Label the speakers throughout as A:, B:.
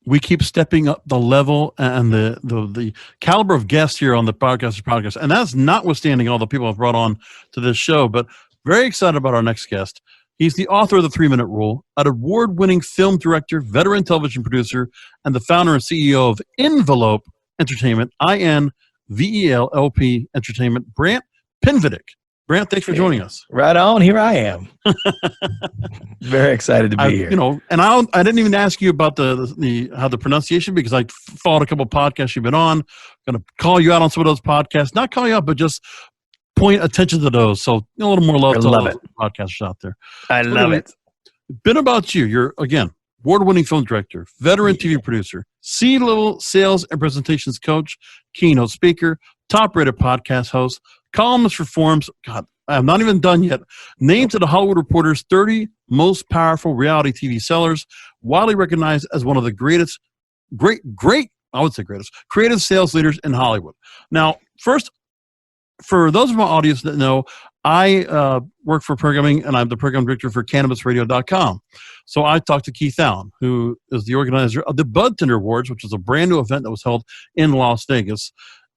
A: we keep stepping up the level and the caliber of guests here on the podcast. And that's notwithstanding all the people I've brought on to this show, but very excited about our next guest. He's the author of The 3-Minute Rule, an award-winning film director, veteran television producer, and the founder and CEO of Envelope Entertainment, INVELOP Entertainment, Brant Pinvidic. Brant, thanks for joining us.
B: Right on. Here I am. Very excited to be here.
A: And I didn't even ask you about how the pronunciation, because I followed a couple of podcasts you've been on. Going to call you out on some of those podcasts. Not call you out, but just point attention to those. So a little more love to all those podcasters out there.
B: I love it.
A: A bit about you. You're, again, award-winning film director, veteran TV producer, C-level sales and presentations coach, keynote speaker, top-rated podcast host, columnist for Forbes. God, I'm not even done yet. Named to the Hollywood Reporter's 30 most powerful reality TV sellers, widely recognized as one of the greatest creative sales leaders in Hollywood. Now, first, for those of my audience that know, I work for programming, and I'm the program director for CannabisRadio.com. So I talked to Keith Allen, who is the organizer of the Bud Tender Awards, which is a brand new event that was held in Las Vegas.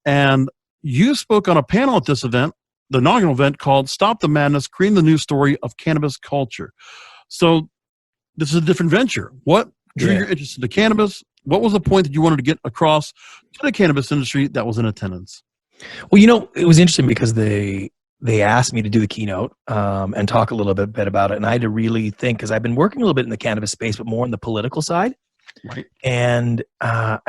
A: And you spoke on a panel at this event, the inaugural event, called Stop the Madness, Creating the New Story of Cannabis Culture. So this is a different venture. What drew your interest into cannabis? What was the point that you wanted to get across to the cannabis industry that was in attendance?
B: Well, it was interesting because they asked me to do the keynote and talk a little bit about it. And I had to really think, because I've been working a little bit in the cannabis space, but more on the political side.
A: Right.
B: And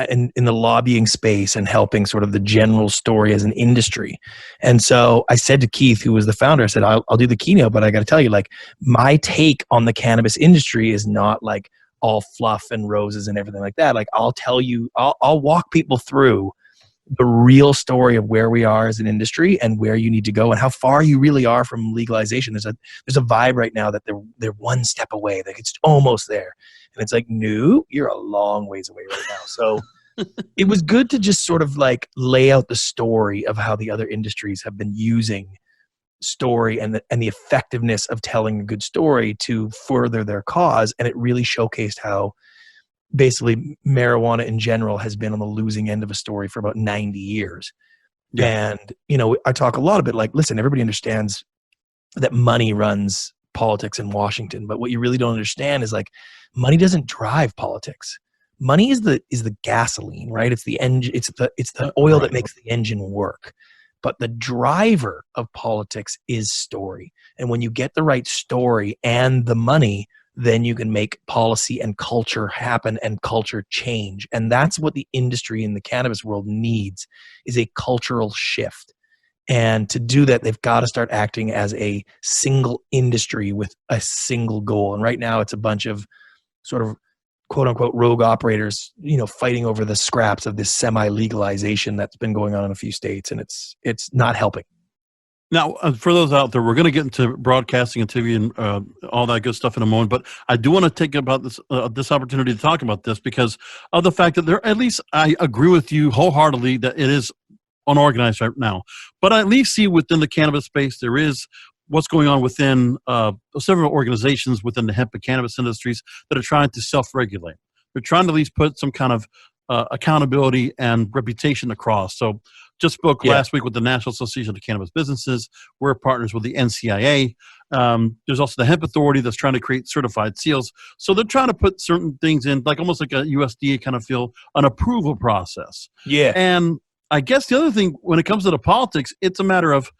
B: in the lobbying space and helping sort of the general story as an industry. And so I said to Keith, who was the founder, I said, I'll do the keynote, but I got to tell you, like, my take on the cannabis industry is not like all fluff and roses and everything like that. Like, I'll tell you, I'll walk people through the real story of where we are as an industry and where you need to go and how far you really are from legalization. There's a vibe right now that they're one step away, like it's almost there. And it's like, no, you're a long ways away right now. So it was good to just sort of like lay out the story of how the other industries have been using story and the effectiveness of telling a good story to further their cause. And it really showcased how basically marijuana in general has been on the losing end of a story for about 90 years. Yeah. And, I talk a lot about, like, listen, everybody understands that money runs politics in Washington, but what you really don't understand is, like, money doesn't drive politics. Money is the gasoline, right? It's the engine, it's the oil that makes the engine work. But the driver of politics is story. And when you get the right story and the money, then you can make policy and culture happen and culture change. And that's what the industry in the cannabis world needs, is a cultural shift. And to do that, they've got to start acting as a single industry with a single goal. And right now it's a bunch of sort of quote unquote rogue operators, fighting over the scraps of this semi-legalization that's been going on in a few states. And it's not helping.
A: Now, for those out there, we're going to get into broadcasting and TV and all that good stuff in a moment. But I do want to take about this opportunity to talk about this because of the fact that at least I agree with you wholeheartedly that it is unorganized right now. But I at least see within the cannabis space there is what's going on within several organizations within the hemp and cannabis industries that are trying to self-regulate. They're trying to at least put some kind of accountability and reputation across. So just spoke last week with the National Association of Cannabis Businesses. We're partners with the NCIA. There's also the Hemp Authority that's trying to create certified seals. So they're trying to put certain things in, like almost like a USDA kind of feel, an approval process.
B: Yeah.
A: And I guess the other thing, when it comes to the politics, it's a matter of,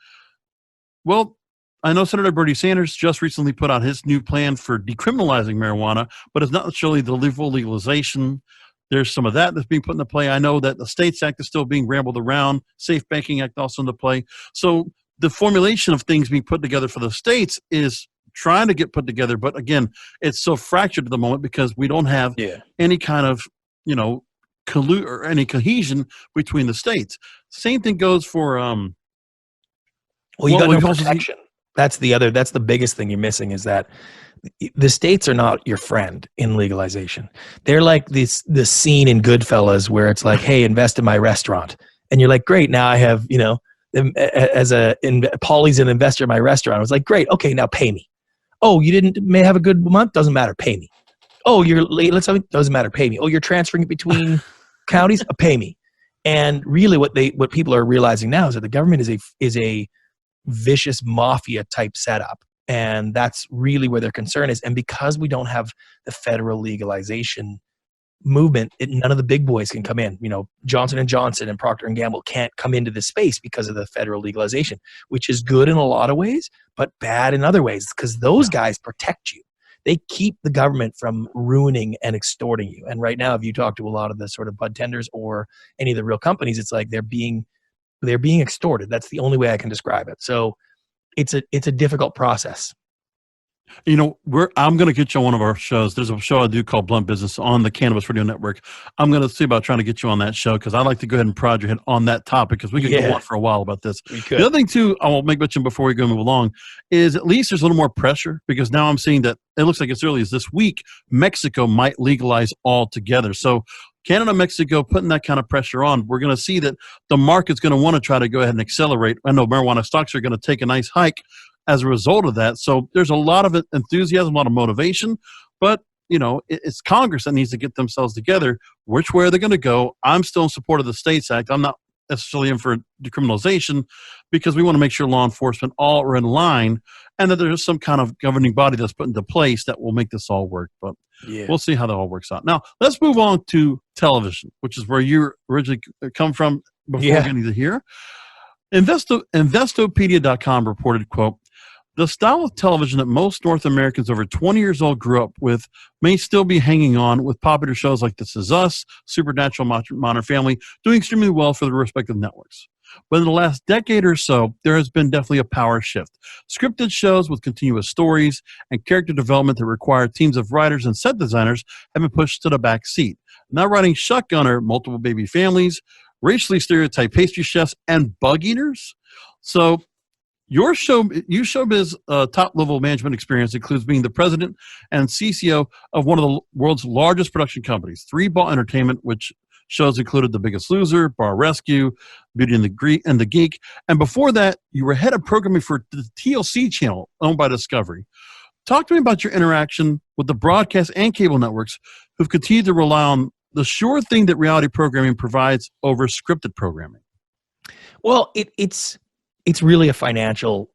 A: well, I know Senator Bernie Sanders just recently put out his new plan for decriminalizing marijuana, but it's not necessarily the full legalization. There's some of that that's being put into play. I know that the States Act is still being rambled around. Safe Banking Act also into play. So the formulation of things being put together for the states is trying to get put together. But again, it's so fractured at the moment because we don't have any kind of, or any cohesion between the states. Same thing goes for
B: well, you got no protection. That's the biggest thing you're missing, is that the states are not your friend in legalization. They're like the scene in Goodfellas where it's like, hey, invest in my restaurant. And you're like, great, now I have, Paulie's an investor in my restaurant. I was like, great, okay, now pay me. Oh, you may have a good month? Doesn't matter, pay me. Oh, you're late. Doesn't matter. Pay me. Oh, you're transferring it between counties. Pay me. And really, what people are realizing now is that the government is a vicious mafia type setup, and that's really where their concern is. And because we don't have the federal legalization movement, none of the big boys can come in. Johnson and Johnson and Procter and Gamble can't come into this space because of the federal legalization, which is good in a lot of ways, but bad in other ways, because those guys protect you. They keep the government from ruining and extorting you. And right now, if you talk to a lot of the sort of bud tenders or any of the real companies, it's like they're being extorted. That's the only way I can describe it. So it's a difficult process.
A: I'm going to get you on one of our shows. There's a show I do called Blunt Business on the Cannabis Radio Network. I'm going to see about trying to get you on that show because I'd like to go ahead and prod your head on that topic because we could go on for a while about this. The other thing, too, I will make mention before we go move along is at least there's a little more pressure because now I'm seeing that it looks like as early as this week, Mexico might legalize altogether. So Canada, Mexico, putting that kind of pressure on, we're going to see that the market's going to want to try to go ahead and accelerate. I know marijuana stocks are going to take a nice hike as a result of that. So there's a lot of enthusiasm, a lot of motivation, but it's Congress that needs to get themselves together. Which way are they going to go? I'm still in support of the States Act. I'm not necessarily in for decriminalization because we want to make sure law enforcement all are in line and that there's some kind of governing body that's put into place that will make this all work. But we'll see how that all works out. Now, let's move on to television, which is where you originally come from before getting to here. Investopedia.com reported, quote, "The style of television that most North Americans over 20 years old grew up with may still be hanging on, with popular shows like This Is Us, Supernatural, Modern Family doing extremely well for the respective networks. But in the last decade or so, there has been definitely a power shift. Scripted shows with continuous stories and character development that require teams of writers and set designers have been pushed to the back seat. Now writing shotgun are multiple baby families, racially stereotyped pastry chefs, and bug eaters. So your showbiz top-level management experience includes being the president and CCO of one of the world's largest production companies, Three Ball Entertainment, which shows included The Biggest Loser, Bar Rescue, Beauty and the Geek. And before that, you were head of programming for the TLC channel owned by Discovery. Talk to me about your interaction with the broadcast and cable networks who've continued to rely on the sure thing that reality programming provides over scripted programming.
B: Well, it's really a financial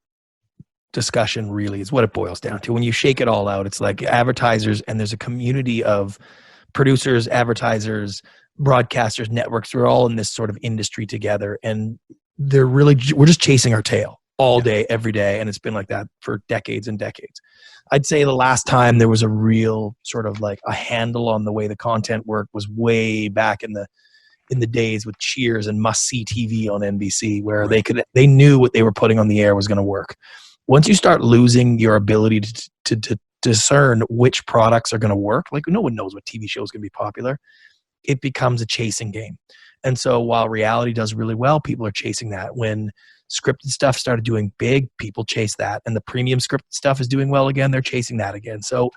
B: discussion, really, is what it boils down to. When you shake it all out, it's like advertisers, and there's a community of producers, advertisers, broadcasters, networks. We're all in this sort of industry together, and we're just chasing our tail all day, every day, and it's been like that for decades and decades. I'd say the last time there was a real sort of like a handle on the way the content worked was way back in the days with Cheers and Must See TV on NBC, where they knew what they were putting on the air was going to work. Once you start losing your ability to discern which products are going to work, like no one knows what TV show is going to be popular, it becomes a chasing game. And so while reality does really well, people are chasing that. When scripted stuff started doing big, people chase that. And the premium scripted stuff is doing well again, they're chasing that again. So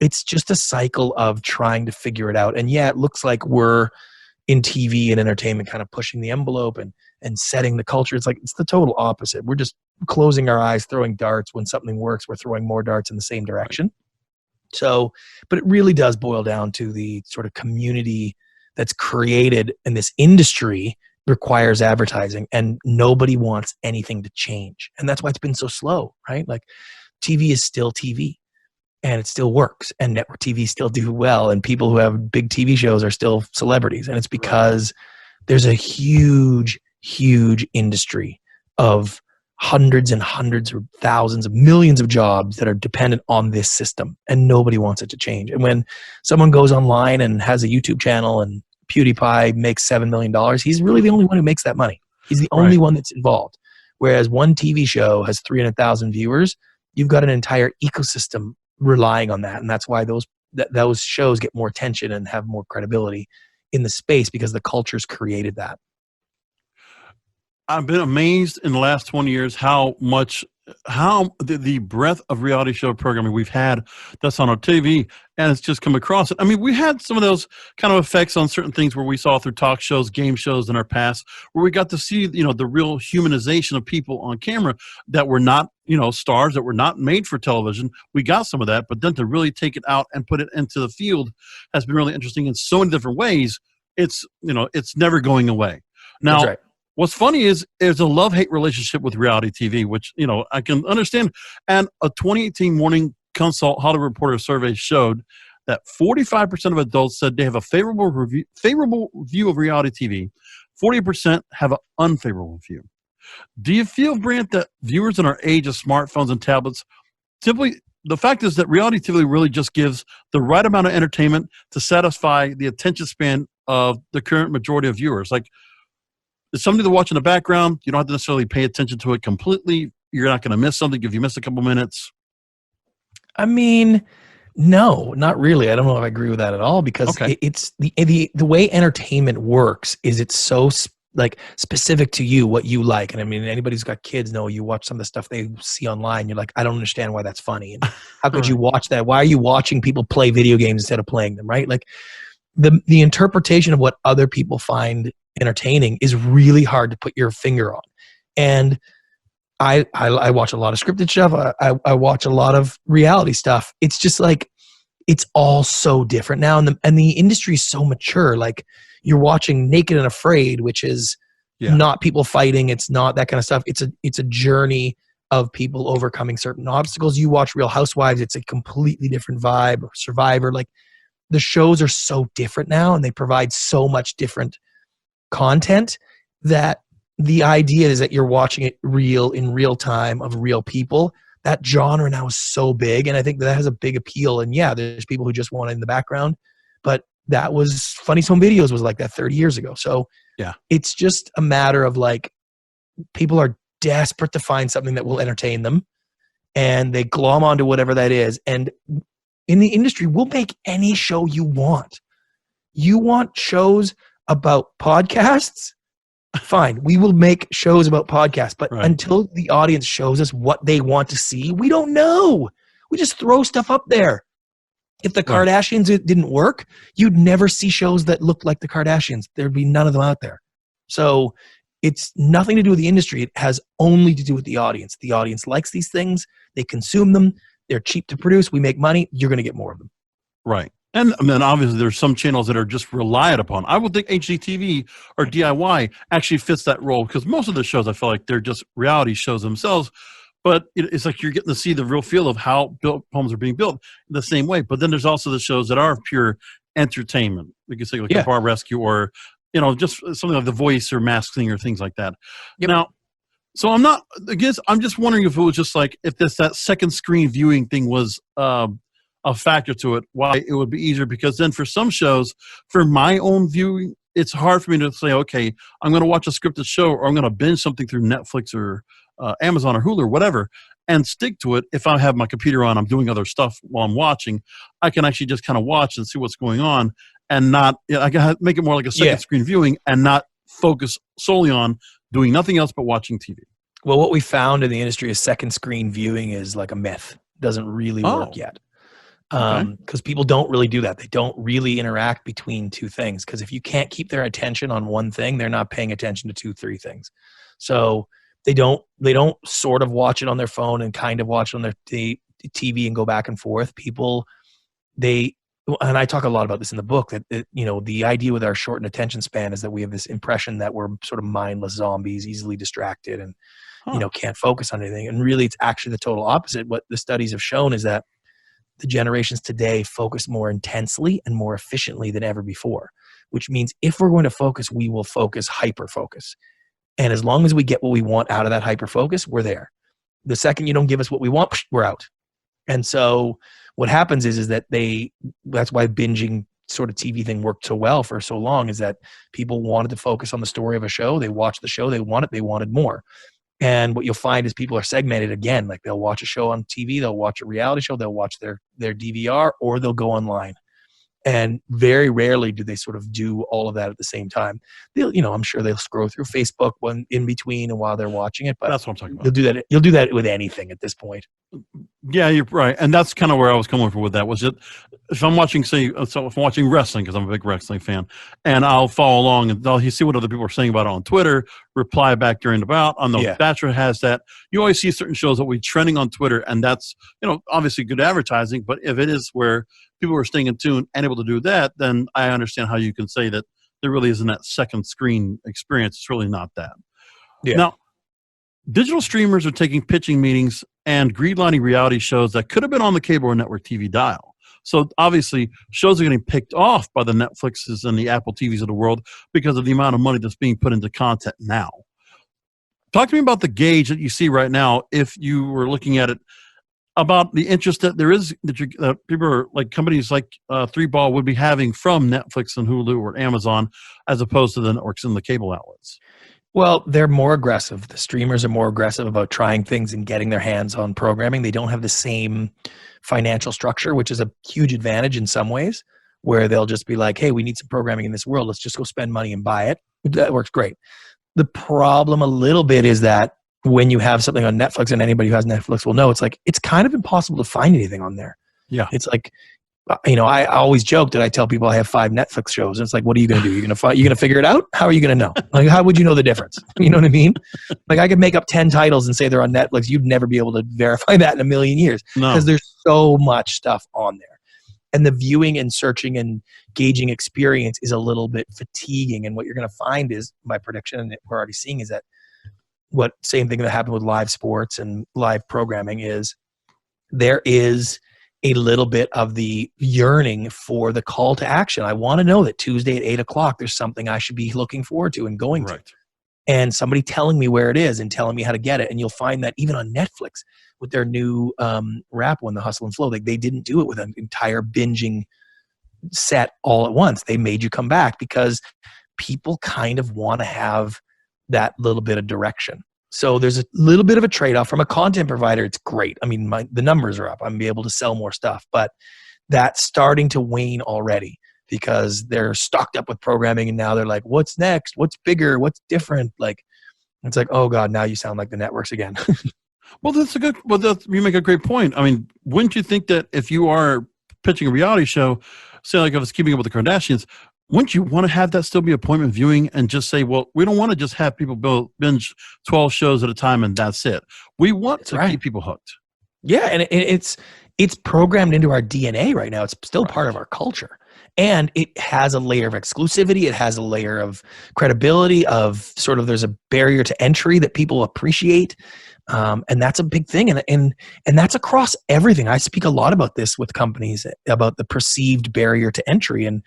B: it's just a cycle of trying to figure it out. And it looks like we're in TV and entertainment kind of pushing the envelope and setting the culture. It's the total opposite. We're just closing our eyes, throwing darts. When something works, we're throwing more darts in the same direction. So, but it really does boil down to the sort of community that's created in this industry requires advertising, and nobody wants anything to change. And that's why it's been so slow, right? Like TV is still TV. And it still works, and network TV still do well, and people who have big TV shows are still celebrities. And it's because there's a huge, huge industry of hundreds and hundreds or thousands of millions of jobs that are dependent on this system, and nobody wants it to change. And when someone goes online and has a YouTube channel and PewDiePie makes $7 million, he's really the only one who makes that money. He's the only one that's involved. Whereas one TV show has 300,000 viewers, you've got an entire ecosystem relying on that. And that's why those shows get more attention and have more credibility in the space, because the culture's created that.
A: I've been amazed in the last 20 years how much how the breadth of reality show programming we've had that's on our TV, and it's just come across it. I mean, we had some of those kind of effects on certain things where we saw through talk shows, game shows in our past, where we got to see, the real humanization of people on camera that were not, stars, that were not made for television. We got some of that, but then to really take it out and put it into the field has been really interesting in so many different ways. It's never going away.
B: That's
A: Now,
B: right.
A: what's funny is there's a love-hate relationship with reality TV, which, I can understand. And a 2018 Morning Consult Hollywood Reporter survey showed that 45% of adults said they have a favorable view of reality TV. 40% have an unfavorable view. Do you feel, Brant, that viewers in our age of smartphones and tablets the fact is that reality TV really just gives the right amount of entertainment to satisfy the attention span of the current majority of viewers? Like, it's something to watch in the background. You don't have to necessarily pay attention to it completely. You're not going to miss something if you miss a couple minutes.
B: I mean, no, not really. I don't know if I agree with that at all, because
A: Okay.
B: it's the way entertainment works is it's so specific to you, what you like. And I mean, anybody who's got kids know you watch some of the stuff they see online. You're like, I don't understand why that's funny. And how could you watch that? Why are you watching people play video games instead of playing them? Right? Like the interpretation of what other people find entertaining is really hard to put your finger on. And I watch a lot of scripted stuff. I watch a lot of reality stuff. It's just like, it's all so different now. And the industry is so mature. Like, you're watching Naked and Afraid, which is not people fighting. It's not that kind of stuff. It's a journey of people overcoming certain obstacles. You watch Real Housewives, it's a completely different vibe. Or Survivor, like, the shows are so different now, and they provide so much different content that the idea is that you're watching it in real time of real people. That genre now is so big, and I think that has a big appeal. And yeah, there's people who just want it in the background, but that was Funny Home Videos was like that 30 years ago. So
A: Yeah.
B: it's just a matter of, like, people are desperate to find something that will entertain them, and they glom onto whatever that is. And in the industry, we'll make any show you want. You want shows about podcasts? Fine, we will make shows about podcasts, but until the audience shows us what they want to see, we don't know. We just throw stuff up there. If the Kardashians didn't work, you'd never see shows that looked like the Kardashians. There'd be none of them out there. So it's nothing to do with the industry. It has only to do with the audience. The audience likes these things. They consume them. They're cheap to produce. We make money. You're going to get more of them.
A: Right. And then obviously there's some channels that are just relied upon. I would think HGTV or DIY actually fits that role, because most of the shows, I feel like they're just reality shows themselves. But it's like you're getting to see the real feel of how homes are being built in the same way. But then there's also the shows that are pure entertainment. You can say like a bar rescue, or, just something like The Voice or Masked Singer, things like that.
B: Yep.
A: Now, so I'm just wondering if it was just like, if that second screen viewing thing was a factor to it, why it would be easier. Because then for some shows, for my own viewing, it's hard for me to say, okay, I'm going to watch a scripted show, or I'm going to binge something through Netflix or Amazon or Hulu or whatever, and stick to it. If I have my computer on, I'm doing other stuff while I'm watching, I can actually just kind of watch and see what's going on, and not, I can make it more like a second screen viewing and not focus solely on doing nothing else but watching TV.
B: Well, what we found in the industry is second screen viewing is like a myth. It doesn't really work yet. Because people don't really do that. They don't really interact between two things. Because if you can't keep their attention on one thing, they're not paying attention to 2-3 things. So they don't sort of watch it on their phone and kind of watch it on their TV and go back and forth. People, and I talk a lot about this in the book, that the idea with our shortened attention span is that we have this impression that we're sort of mindless zombies, easily distracted, and can't focus on anything. And really, it's actually the total opposite. What the studies have shown is that the generations today focus more intensely and more efficiently than ever before, which means if we're going to focus, we will focus hyper-focus. And as long as we get what we want out of that hyper-focus, we're there. The second you don't give us what we want, we're out. And so what happens is that that's why binging sort of TV thing worked so well for so long, is that people wanted to focus on the story of a show. They watched the show, they wanted more. And what you'll find is people are segmented again. Like, they'll watch a show on TV, they'll watch a reality show, they'll watch their DVR, or they'll go online. And very rarely do they sort of do all of that at the same time. They'll, you know, I'm sure they'll scroll through Facebook when in between and while they're watching it, but
A: That's what I'm talking about.
B: you'll do that. You'll do that with anything at this point.
A: Yeah, you're right, and that's kind of where I was coming from with that. Was it if I'm watching, say, so if I'm watching wrestling because I'm a big wrestling fan, and I'll follow along and you see what other people are saying about it on Twitter, reply back during the bout. I know Bachelor has that. You always see certain shows that will be trending on Twitter, and that's obviously good advertising. But if it is where people are staying in tune and able to do that, then I understand how you can say that there really isn't that second screen experience. It's really not that.
B: Yeah.
A: Now, digital streamers are taking pitching meetings and greenlighting reality shows that could have been on the cable or network TV dial. So obviously, shows are getting picked off by the Netflixes and the Apple TVs of the world because of the amount of money that's being put into content now. Talk to me about the gauge that you see right now, if you were looking at it, about the interest that there is, that people are like companies like Three Ball would be having from Netflix and Hulu or Amazon, as opposed to the networks and the cable outlets.
B: Well, they're more aggressive. The streamers are more aggressive about trying things and getting their hands on programming. They don't have the same financial structure, which is a huge advantage in some ways, where they'll just be like, hey, we need some programming in this world. Let's just go spend money and buy it. That works great. The problem a little bit is that when you have something on Netflix, and anybody who has Netflix will know, it's like, it's kind of impossible to find anything on there.
A: Yeah.
B: It's like, I always joke that I tell people I have 5 Netflix shows. And it's like, what are you going to do? You're going to figure it out? How are you going to know? Like, how would you know the difference? You know what I mean? Like, I could make up 10 titles and say they're on Netflix. You'd never be able to verify that in a million years because there's so much stuff on there. And the viewing and searching and gauging experience is a little bit fatiguing. And what you're going to find is, my prediction, and we're already seeing, is that same thing that happened with live sports and live programming is there is a little bit of the yearning for the call to action. I want to know that Tuesday at 8:00, there's something I should be looking forward to and going to. And somebody telling me where it is and telling me how to get it. And you'll find that even on Netflix with their new rap one, The Hustle and Flow, they didn't do it with an entire binging set all at once. They made you come back because people kind of want to have that little bit of direction. So there's a little bit of a trade-off. From a content provider, it's great. I mean, the numbers are up. I'm going to be able to sell more stuff. But that's starting to wane already because they're stocked up with programming, and now they're like, what's next? What's bigger? What's different? Like, it's like, oh God, now you sound like the networks again.
A: Well, you make a great point. I mean, wouldn't you think that if you are pitching a reality show, say like I was Keeping Up with the Kardashians, wouldn't you want to have that still be appointment viewing and just say, well, we don't want to just have people binge 12 shows at a time and that's it. We want to keep people hooked.
B: Yeah, and it's programmed into our DNA right now. It's still part of our culture. And it has a layer of exclusivity. It has a layer of credibility, of sort of, there's a barrier to entry that people appreciate. And that's a big thing. And that's across everything. I speak a lot about this with companies, about the perceived barrier to entry. And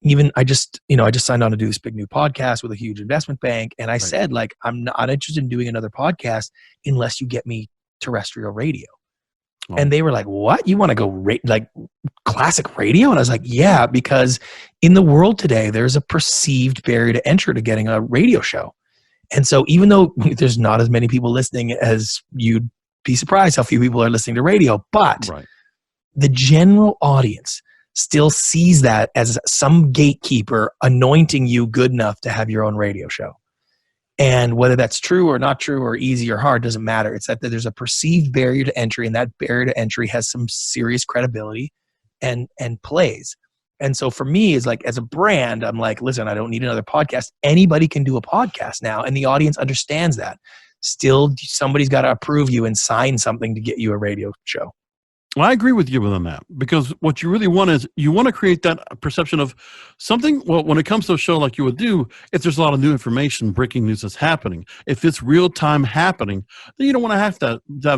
B: even I just signed on to do this big new podcast with a huge investment bank. And I said, like, I'm not interested in doing another podcast unless you get me terrestrial radio. Oh. And they were like, what? You want to go like classic radio? And I was like, yeah, because in the world today, there's a perceived barrier to entry to getting a radio show. And so even though there's not as many people listening as you'd be surprised how few people are listening to radio, but the general audience still sees that as some gatekeeper anointing you good enough to have your own radio show. And whether that's true or not true or easy or hard doesn't matter. It's that there's a perceived barrier to entry, and that barrier to entry has some serious credibility and plays. And so for me, is like, as a brand, I'm like, listen, I don't need another podcast. Anybody can do a podcast now, and the audience understands that. Still, somebody's got to approve you and sign something to get you a radio show.
A: Well, I agree with you on that, because what you really want is, you want to create that perception of something. Well, when it comes to a show like you would do, if there's a lot of new information, breaking news is happening, if it's real time happening, then you don't want to have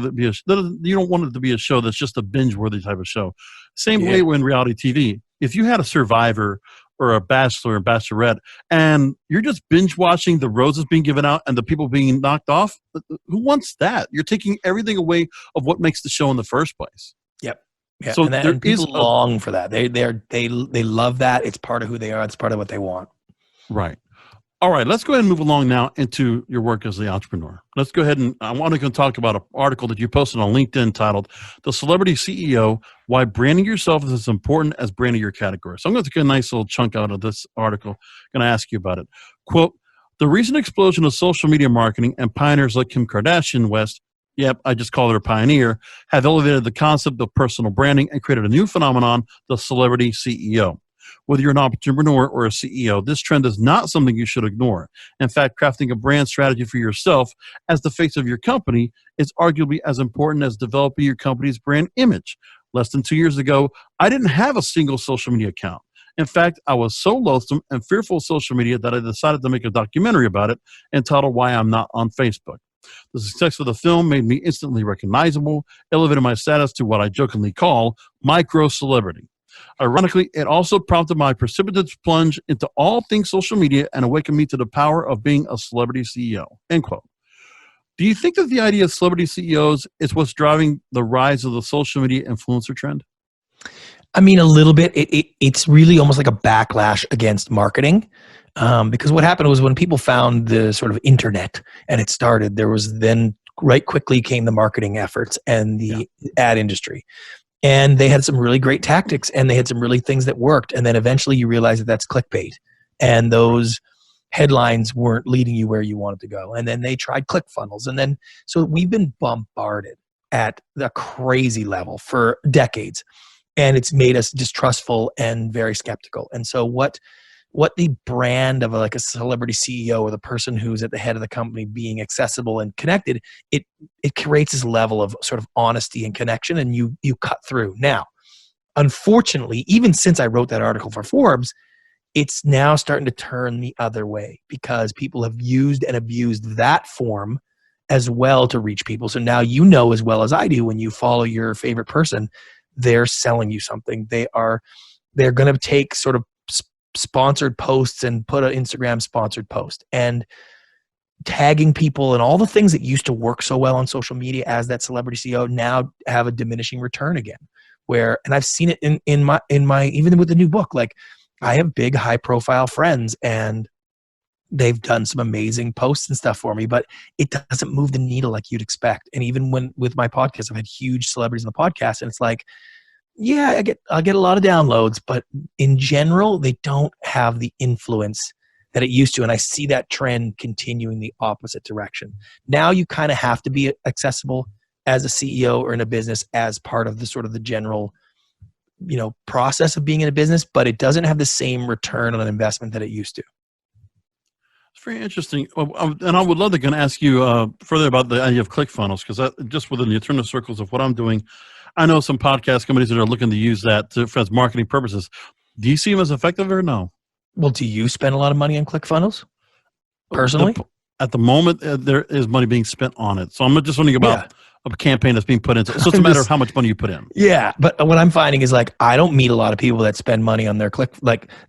A: it be you don't want it to be a show that's just a binge worthy type of show. Same way when reality TV. If you had a Survivor or a Bachelor or Bachelorette, and you're just binge watching the roses being given out and the people being knocked off, who wants that? You're taking everything away of what makes the show in the first place.
B: Yep. Yeah.
A: So
B: and people long for that. They love that. It's part of who they are. It's part of what they want.
A: Right. All right, let's go ahead and move along now into your work as the entrepreneur. Let's go ahead and I want to talk about an article that you posted on LinkedIn titled "The Celebrity CEO: Why Branding Yourself is as Important as Branding Your Category." So I'm going to take a nice little chunk out of this article. I'm going to ask you about it. Quote: "The recent explosion of social media marketing and pioneers like Kim Kardashian West." Yep, I just called her a pioneer, have elevated the concept of personal branding and created a new phenomenon, the celebrity CEO. Whether you're an entrepreneur or a CEO, this trend is not something you should ignore. In fact, crafting a brand strategy for yourself as the face of your company is arguably as important as developing your company's brand image. Less than 2 years ago, I didn't have a single social media account. In fact, I was so loathsome and fearful of social media that I decided to make a documentary about it entitled Why I'm Not on Facebook. The success of the film made me instantly recognizable, elevated my status to what I jokingly call micro celebrity. Ironically, it also prompted my precipitous plunge into all things social media and awakened me to the power of being a celebrity CEO. End quote. Do you think that the idea of celebrity CEOs is what's driving the rise of the social media influencer trend?
B: I mean, a little bit. It's really almost like a backlash against marketing. Because what happened was when people found the sort of internet and it started, there was then right quickly came the marketing efforts and the ad industry. And they had some really great tactics and they had some really things that worked. And then eventually you realize that that's clickbait. And those headlines weren't leading you where you wanted to go. And then they tried ClickFunnels. And then, so we've been bombarded at a crazy level for decades. And it's made us distrustful and very skeptical. And so what the brand of like a celebrity CEO or the person who's at the head of the company being accessible and connected, it creates this level of sort of honesty and connection, and you cut through. Now, unfortunately, even since I wrote that article for Forbes, it's now starting to turn the other way because people have used and abused that form as well to reach people. So now you know as well as I do when you follow your favorite person, they're selling you something. They're going to take sort of sponsored posts and put an Instagram sponsored post and tagging people and all the things that used to work so well on social media as that celebrity CEO now have a diminishing return again. And I've seen it in my even with the new book, like I have big high profile friends and they've done some amazing posts and stuff for me, but it doesn't move the needle like you'd expect. And even with my podcast, I've had huge celebrities in the podcast and it's like, yeah, I get a lot of downloads, but in general, they don't have the influence that it used to. And I see that trend continuing the opposite direction. Now you kind of have to be accessible as a CEO or in a business as part of the sort of the general, process of being in a business, but it doesn't have the same return on investment that it used to.
A: It's very interesting. And I would love to ask you further about the idea of ClickFunnels, because just within the internal circles of what I'm doing, I know some podcast companies that are looking to use that as marketing purposes. Do you see them as effective or no?
B: Well, do you spend a lot of money on ClickFunnels personally?
A: At the moment, there is money being spent on it. So I'm just wondering about a campaign that's being put into. So it's a matter of how much money you put in.
B: Yeah, but what I'm finding is like I don't meet a lot of people that spend money on their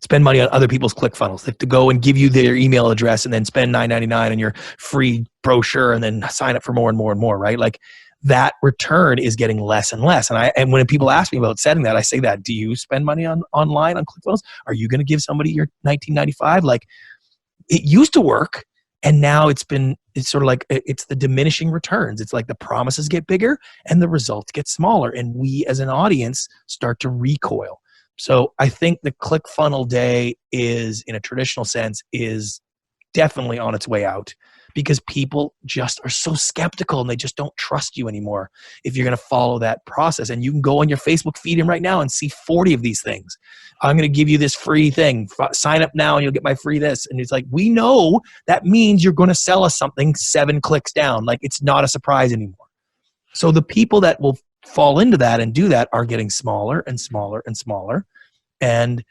B: spend money on other people's ClickFunnels. They have to go and give you their email address and then spend $9.99 on your free brochure and then sign up for more and more and more, right? Like that return is getting less and less. And when people ask me about setting that, I say that, do you spend money online on ClickFunnels? Are you going to give somebody your $19.95? Like it used to work. And now it's sort of like, it's the diminishing returns. It's like the promises get bigger and the results get smaller. And we as an audience start to recoil. So I think the ClickFunnel day is, in a traditional sense, is definitely on its way out because people just are so skeptical and they just don't trust you anymore if you're going to follow that process. And you can go on your Facebook feed right now and see 40 of these things. I'm going to give you this free thing. Sign up now and you'll get my free this. And it's like, we know that means you're going to sell us something 7 clicks down. Like it's not a surprise anymore. So the people that will fall into that and do that are getting smaller and smaller and smaller. And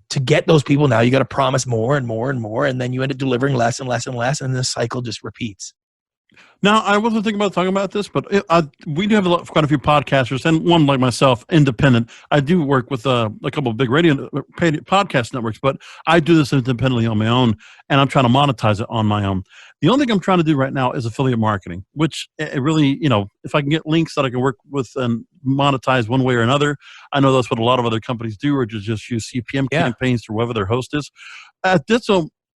B: to get those people now, you got to promise more and more and more. And then you end up delivering less and less and less. And the cycle just repeats.
A: Now, I wasn't thinking about talking about this, but we do have quite a few podcasters, and one like myself, independent. I do work with a couple of big podcast networks, but I do this independently on my own, and I'm trying to monetize it on my own. The only thing I'm trying to do right now is affiliate marketing, which it really, if I can get links that I can work with and monetize one way or another, I know that's what a lot of other companies do, or just use CPM campaigns through whoever their host is.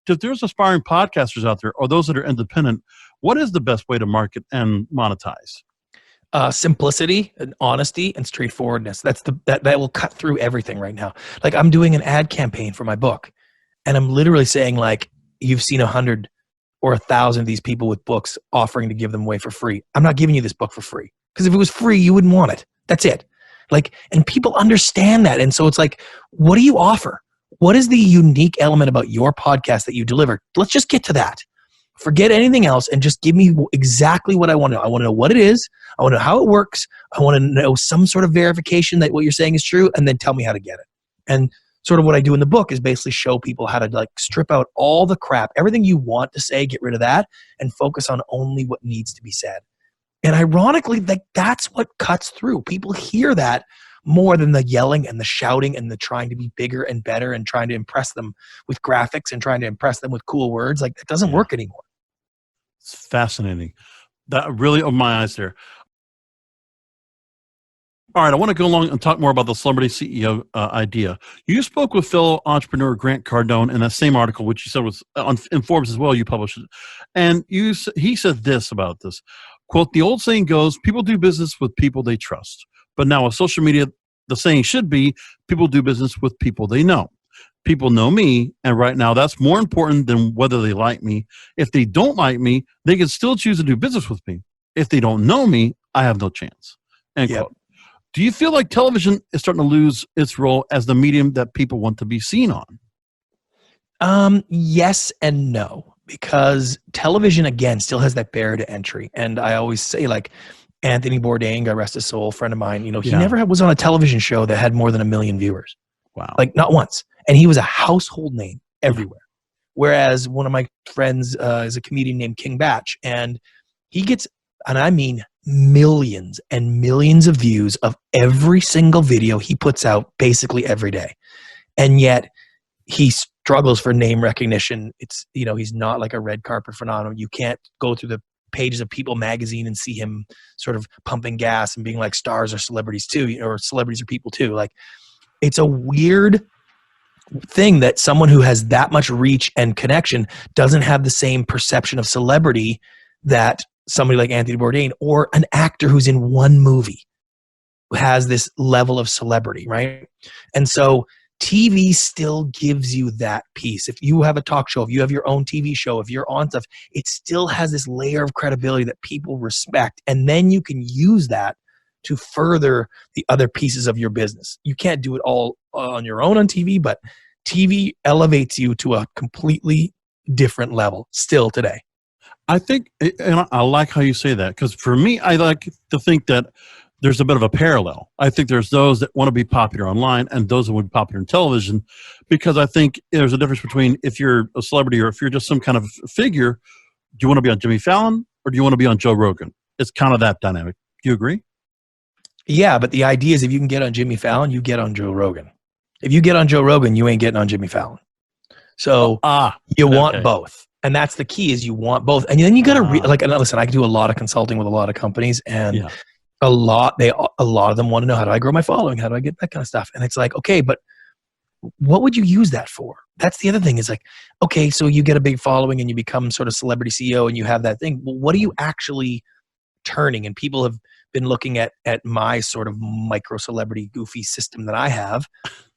A: if there's aspiring podcasters out there or those that are independent, what is the best way to market and monetize?
B: Simplicity and honesty and straightforwardness. That will cut through everything right now. Like, I'm doing an ad campaign for my book, and I'm literally saying, like, you've seen 100 or 1,000 of these people with books offering to give them away for free. I'm not giving you this book for free, because if it was free, you wouldn't want it. That's it. Like, and people understand that. And so it's like, what do you offer? What is the unique element about your podcast that you deliver? Let's just get to that. Forget anything else and just give me exactly what I want to know. I want to know what it is. I want to know how it works. I want to know some sort of verification that what you're saying is true, and then tell me how to get it. And sort of what I do in the book is basically show people how to, like, strip out all the crap, everything you want to say, get rid of that, and focus on only what needs to be said. And ironically, like, that's what cuts through. People hear that more than the yelling and the shouting and the trying to be bigger and better and trying to impress them with graphics and trying to impress them with cool words. Like, it doesn't work anymore.
A: It's fascinating. That really opened my eyes there. All right, I want to go along and talk more about the celebrity CEO idea. You spoke with fellow entrepreneur Grant Cardone in that same article, which you said was in Forbes as well. You published it. And he said this about this. Quote, the old saying goes, people do business with people they trust. But now with social media, the saying should be, people do business with people they know. People know me, and right now that's more important than whether they like me. If they don't like me, they can still choose to do business with me. If they don't know me, I have no chance. End quote. Do you feel like television is starting to lose its role as the medium that people want to be seen on?
B: Yes and no, because television, again, still has that barrier to entry. And I always say, like, Anthony Bourdain, God rest his soul, friend of mine, he never was on a television show that had more than 1 million viewers.
A: Wow.
B: Like, not once. And he was a household name everywhere. Whereas one of my friends is a comedian named King Batch, and he gets, and I mean millions and millions of views of every single video he puts out basically every day. And yet he struggles for name recognition. It's, he's not like a red carpet phenomenon. You can't go through the pages of People magazine and see him sort of pumping gas and being like, stars are celebrities too, or celebrities are people too. Like, it's a weird thing that someone who has that much reach and connection doesn't have the same perception of celebrity that somebody like Anthony Bourdain or an actor who's in one movie has this level of celebrity, right? And so TV still gives you that piece. If you have a talk show, if you have your own TV show, if you're on stuff, it still has this layer of credibility that people respect. And then you can use that to further the other pieces of your business. You can't do it all on your own on TV, but TV elevates you to a completely different level still today.
A: I think, and I like how you say that, because for me, I like to think that there's a bit of a parallel. I think there's those that want to be popular online and those that would be popular in television, because I think there's a difference between if you're a celebrity or if you're just some kind of figure, do you want to be on Jimmy Fallon or do you want to be on Joe Rogan? It's kind of that dynamic. Do you agree?
B: Yeah, but the idea is if you can get on Jimmy Fallon, you get on Joe Rogan. If you get on Joe Rogan, you ain't getting on Jimmy Fallon. So you want both. And that's the key, is you want both. And then you got to like, and listen, I do a lot of consulting with a lot of companies, and a lot of them want to know, how do I grow my following? How do I get that kind of stuff? And it's like, okay, but what would you use that for? That's the other thing, is like, okay, so you get a big following and you become sort of celebrity CEO and you have that thing. Well, what are you actually turning? And people have been looking at my sort of micro celebrity goofy system that I have.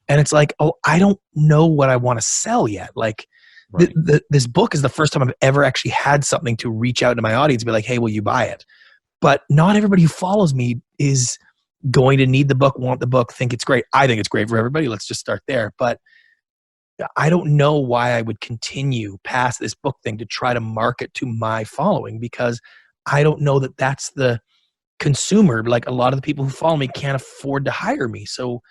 B: And it's like, oh, I don't know what I want to sell yet. Like, right. This book is the first time I've ever actually had something to reach out to my audience and be like, hey, will you buy it? But not everybody who follows me is going to need the book, want the book, think it's great. I think it's great for everybody. Let's just start there. But I don't know why I would continue past this book thing to try to market to my following, because I don't know that that's the consumer. Like, a lot of the people who follow me can't afford to hire me. So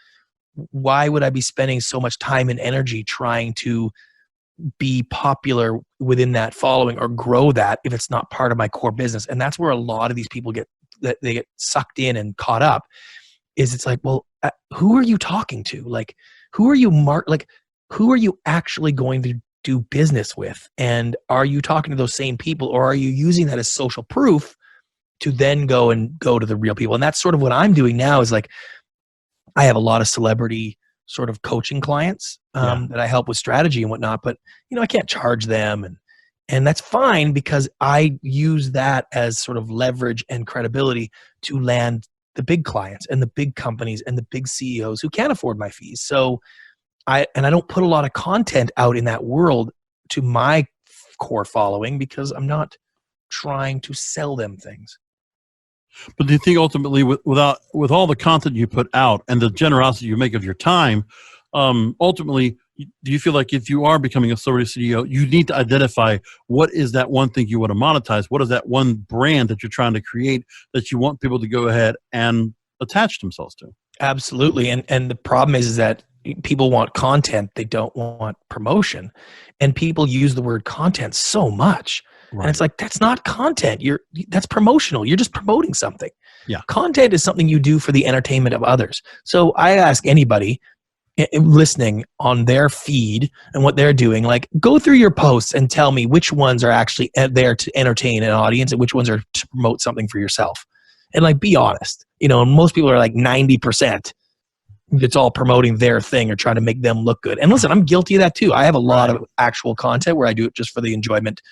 B: why would I be spending so much time and energy trying to be popular within that following or grow that if it's not part of my core business? And that's where a lot of these people get sucked in and caught up, is it's like, well, who are you talking to? Like, who are you who are you actually going to do business with? And are you talking to those same people, or are you using that as social proof to then go to the real people? And that's sort of what I'm doing now, is like, I have a lot of celebrity sort of coaching clients
A: Yeah.
B: that I help with strategy and whatnot, but I can't charge them, and that's fine because I use that as sort of leverage and credibility to land the big clients and the big companies and the big CEOs who can't afford my fees. So I don't put a lot of content out in that world to my core following because I'm not trying to sell them things.
A: But do you think ultimately, with all the content you put out and the generosity you make of your time, ultimately, do you feel like if you are becoming a celebrity CEO, you need to identify what is that one thing you want to monetize? What is that one brand that you're trying to create that you want people to go ahead and attach themselves to?
B: Absolutely. And the problem is that people want content, they don't want promotion. And people use the word content so much.
A: Right.
B: And it's like, that's not content. That's promotional. You're just promoting something.
A: Yeah.
B: Content is something you do for the entertainment of others. So I ask anybody listening on their feed and what they're doing, like, go through your posts and tell me which ones are actually there to entertain an audience and which ones are to promote something for yourself. And like, be honest. And most people are like 90%. It's all promoting their thing or trying to make them look good. And listen, I'm guilty of that too. I have a lot of actual content where I do it just for the enjoyment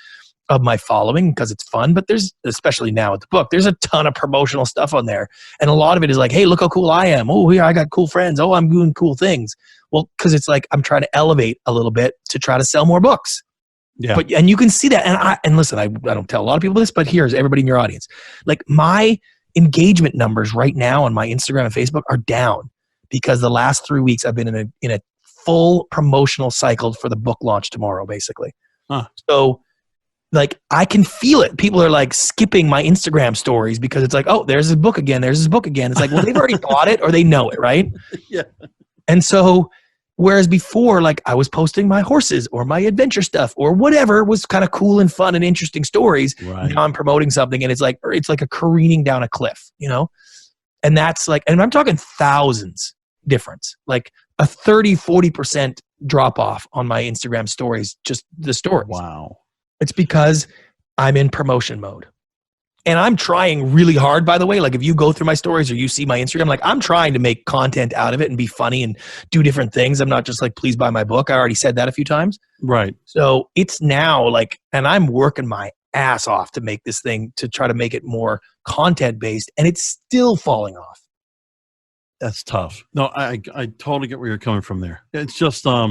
B: of my following because it's fun. But there's, especially now with the book, there's a ton of promotional stuff on there. And a lot of it is like, hey, look how cool I am. Oh, yeah, I got cool friends. Oh, I'm doing cool things. Well, because it's like I'm trying to elevate a little bit to try to sell more books.
A: Yeah.
B: And you can see that. And listen, I don't tell a lot of people this, but here's everybody in your audience. Like, my engagement numbers right now on my Instagram and Facebook are down because the last 3 weeks I've been in a full promotional cycle for the book launch tomorrow, basically.
A: Huh.
B: So like, I can feel it. People are like skipping my Instagram stories because it's like, oh, there's his book again. There's his book again. It's like, well, they've already bought it or they know it, right?
A: Yeah.
B: And so, whereas before, like, I was posting my horses or my adventure stuff or whatever was kind of cool and fun and interesting stories.
A: Right.
B: Now I'm promoting something and it's like a careening down a cliff, And that's like, and I'm talking thousands difference, like a 30-40% drop off on my Instagram stories, just the stories.
A: Wow.
B: It's because I'm in promotion mode. And I'm trying really hard, by the way. Like, if you go through my stories or you see my Instagram, like, I'm trying to make content out of it and be funny and do different things. I'm not just like, please buy my book. I already said that a few times.
A: Right.
B: So it's now like, and I'm working my ass off to make this thing, to try to make it more content based, and it's still falling off.
A: That's tough. No, I totally get where you're coming from there. It's just, I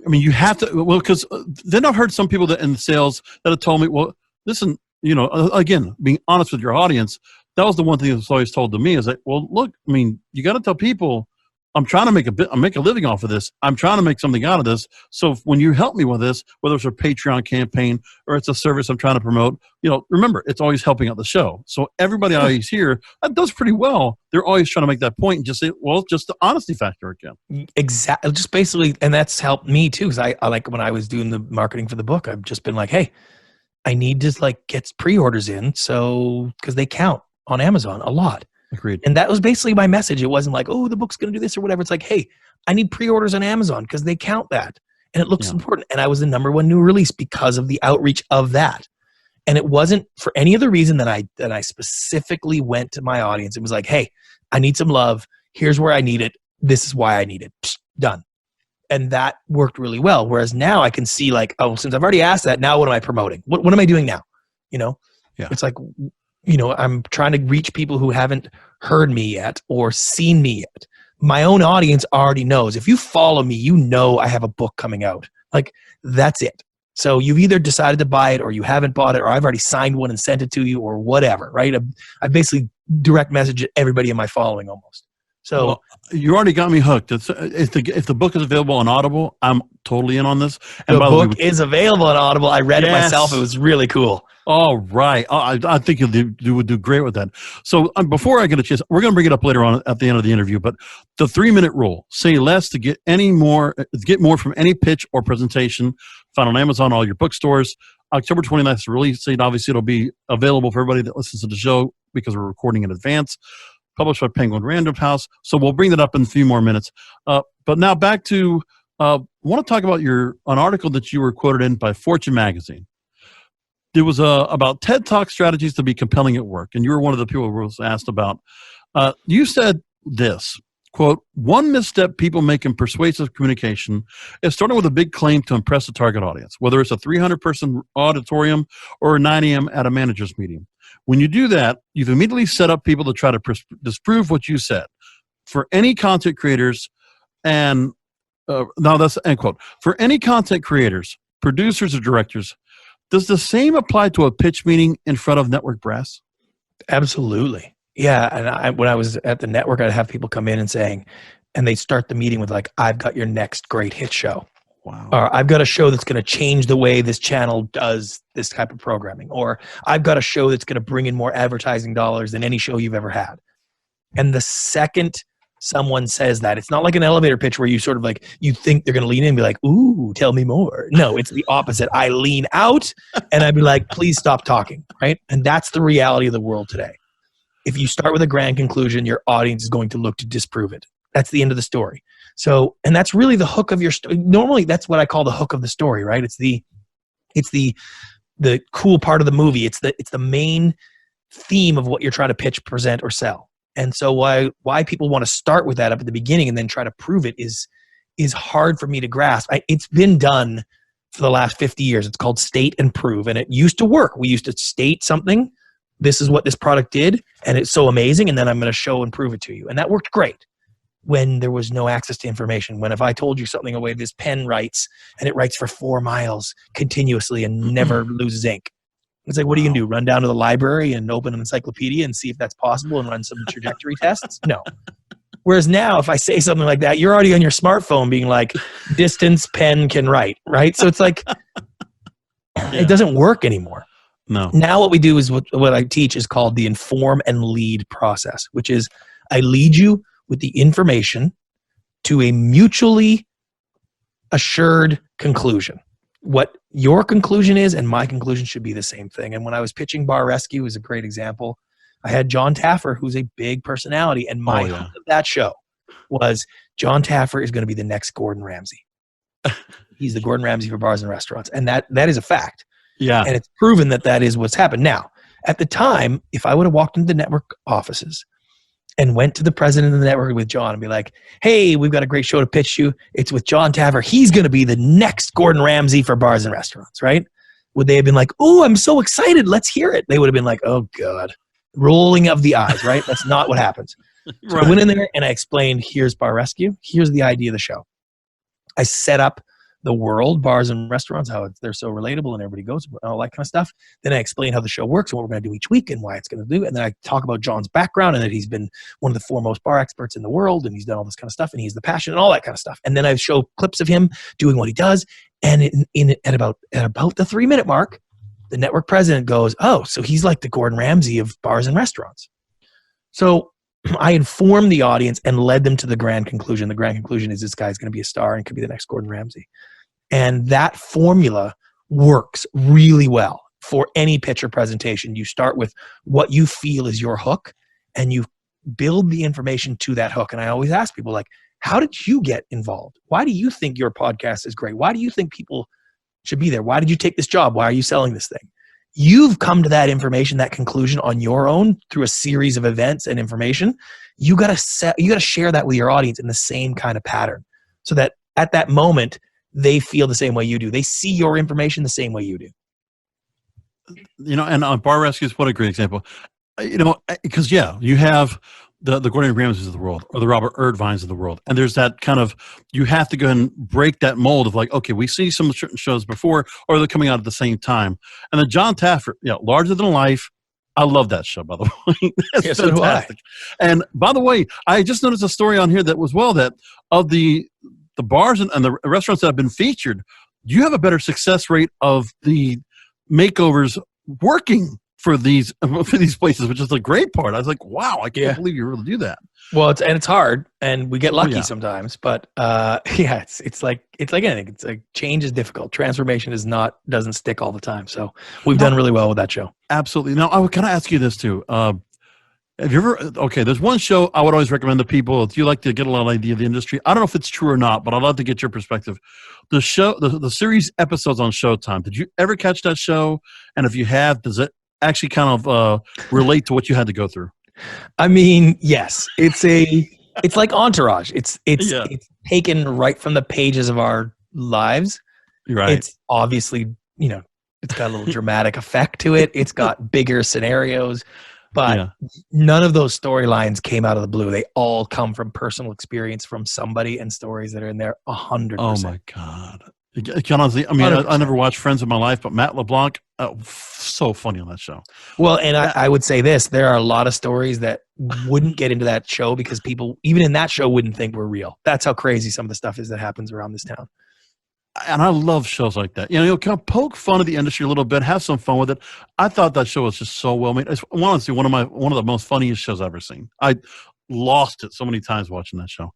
A: mean, you have to, well, because then I've heard some people that in sales that have told me, well, listen, again, being honest with your audience, that was the one thing that's always told to me is that, well, look, I mean, you got to tell people, I'm trying to make a living off of this. I'm trying to make something out of this. So when you help me with this, whether it's a Patreon campaign or it's a service I'm trying to promote, remember, it's always helping out the show. So everybody I always hear that does pretty well. They're always trying to make that point and just say, well, just the honesty factor again.
B: Exactly. Just basically, and that's helped me too. Cause I like, when I was doing the marketing for the book, I've just been like, hey, I need to like get pre-orders in. So, cause they count on Amazon a lot.
A: Agreed.
B: And that was basically my message. It wasn't like, oh, the book's going to do this or whatever. It's like, hey, I need pre-orders on Amazon because they count that. And it looks important. And I was the #1 new release because of the outreach of that. And it wasn't for any other reason that I specifically went to my audience and was like, hey, I need some love. Here's where I need it. This is why I need it. Psst, done. And that worked really well. Whereas now I can see like, oh, since I've already asked that, now what am I promoting? What am I doing now? It's like, I'm trying to reach people who haven't heard me yet or seen me yet. My own audience already knows. If you follow me, I have a book coming out. Like, that's it. So you've either decided to buy it or you haven't bought it, or I've already signed one and sent it to you or whatever, right? I basically direct message everybody in my following almost. So
A: well, you already got me hooked. If the book is available on Audible, I'm totally in on this. And
B: the book is available on Audible. I read it myself. It was really cool.
A: All right. I think you would do great with that. So before I get a chance, we're going to bring it up later on at the end of the interview, but the 3-minute rule, say less to get more from any pitch or presentation, found on Amazon, all your bookstores. October 29th is the release date. Obviously, it'll be available for everybody that listens to the show because we're recording in advance. Published by Penguin Random House. So we'll bring that up in a few more minutes. But now back to, I want to talk about an article that you were quoted in by Fortune magazine. It was about TED Talk strategies to be compelling at work. And you were one of the people who was asked about You said this, quote, one misstep people make in persuasive communication is starting with a big claim to impress the target audience, whether it's a 300-person auditorium or a 9 a.m. at a manager's meeting. When you do that, you've immediately set up people to try to disprove what you said. For any content creators, and now that's end quote. For any content creators, producers, or directors, does the same apply to a pitch meeting in front of network brass?
B: Absolutely. Yeah. And when I was at the network, I'd have people come in and they'd start the meeting with like, I've got your next great hit show.
A: Wow.
B: Or I've got a show that's going to change the way this channel does this type of programming. Or I've got a show that's going to bring in more advertising dollars than any show you've ever had. And the second someone says that, it's not like an elevator pitch where you sort of like, you think they're going to lean in and be like, ooh, tell me more. No, it's the opposite. I lean out and I'd be like, please stop talking. Right. And that's the reality of the world today. If you start with a grand conclusion, your audience is going to look to disprove it. That's the end of the story. So, and that's really the hook of your story. Normally that's what I call the hook of the story, right? It's the cool part of the movie. It's the main theme of what you're trying to pitch, present, or sell. And so why people want to start with that up at the beginning and then try to prove it is hard for me to grasp. It's been done for the last 50 years. It's called state and prove. And it used to work. We used to state something. This is what this product did, and it's so amazing, and then I'm going to show and prove it to you. And that worked great when there was no access to information. When if I told you something away, this pen writes, and it writes for 4 miles continuously and never loses ink. It's like, what are you going to do? Run down to the library and open an encyclopedia and see if that's possible and run some trajectory tests? No. Whereas now, if I say something like that, you're already on your smartphone being like, distance pen can write, right? So it's like, it doesn't work anymore.
A: No.
B: Now what we do is what I teach is called the inform and lead process, which is I lead you with the information to a mutually assured conclusion. What your conclusion is and my conclusion should be the same thing. And when I was pitching Bar Rescue is a great example. I had John Taffer, who's a big personality, and my hook of that show was John Taffer is going to be the next Gordon Ramsay. He's the Gordon Ramsay for bars and restaurants. And that is a fact.
A: Yeah.
B: And it's proven that is what's happened. Now, at the time, if I would have walked into the network offices and went to the president of the network with John and be like, hey, we've got a great show to pitch you. It's with John Taffer. He's going to be the next Gordon Ramsay for bars and restaurants, right? Would they have been like, oh, I'm so excited. Let's hear it. They would have been like, oh, God. Rolling of the eyes, right? That's not what happens. So I went in there and I explained, here's Bar Rescue. Here's the idea of the show. I set up the world, bars and restaurants, how they're so relatable and everybody goes, all that kind of stuff. Then I explain how the show works and what we're going to do each week and why it's going to do. And then I talk about John's background and that he's been one of the foremost bar experts in the world and he's done all this kind of stuff and he's the passion and all that kind of stuff. And then I show clips of him doing what he does. And at about the 3-minute mark, the network president goes, oh, so he's like the Gordon Ramsay of bars and restaurants. So I informed the audience and led them to the grand conclusion. The grand conclusion is this guy's going to be a star and could be the next Gordon Ramsay. And that formula works really well for any pitch or presentation. You start with what you feel is your hook and you build the information to that hook. And I always ask people like, how did you get involved? Why do you think your podcast is great? Why do you think people should be there? Why did you take this job? Why are you selling this thing? You've come to that information, that conclusion on your own through a series of events and information. You got to share that with your audience in the same kind of pattern so that at that moment, they feel the same way you do. They see your information the same way you do.
A: You know, and on Bar Rescues, what a great example. You know, because you have the Gordon Ramsays of the world or the Robert Erdvines of the world. And there's that kind of, you have to go and break that mold of like, okay, we see some certain shows before or they're coming out at the same time. And then John Taffer, Larger Than Life. I love that show, by the way. That's
B: so
A: fantastic. And by the way, I just noticed a story on here that was that of the bars and the restaurants that have been featured, you have a better success rate of the makeovers working for these places, which is the great part. I was like, wow, I can't believe you're able to do that.
B: Well, it's hard, and we get lucky sometimes. But it's like anything. It's like change is difficult. Transformation doesn't stick all the time. So we've done really well with that show.
A: Absolutely. Now, I would kind of ask you this too. Have you ever? Okay, there's one show I would always recommend to people if you like to get a little idea of the industry. I don't know if it's true or not, but I'd love to get your perspective. The show, the series episodes on Showtime. Did you ever catch that show? And if you have, does it actually kind of relate to what you had to go through?
B: I mean, yes, it's like Entourage. It's
A: Yeah,
B: taken right from the pages of our lives.
A: you're right.
B: It's obviously, it's got a little dramatic effect to it. It's got bigger scenarios, but
A: Yeah.
B: none of those storylines came out of the blue. They all come from personal experience from somebody and stories that are in there 100%.
A: Oh my God. Honestly, I mean, I
B: 100%.
A: never watched Friends in my life, but Matt LeBlanc, so funny on that show.
B: Well, and I would say this, there are a lot of stories that wouldn't get into that show because people, even in that show, wouldn't think were real. That's how crazy some of the stuff is that happens around this town.
A: And I love shows like that. You'll kind of poke fun at the industry a little bit, have some fun with it. I thought that show was just so well made. It's honestly one of the most funniest shows I've ever seen. I lost it so many times watching that show.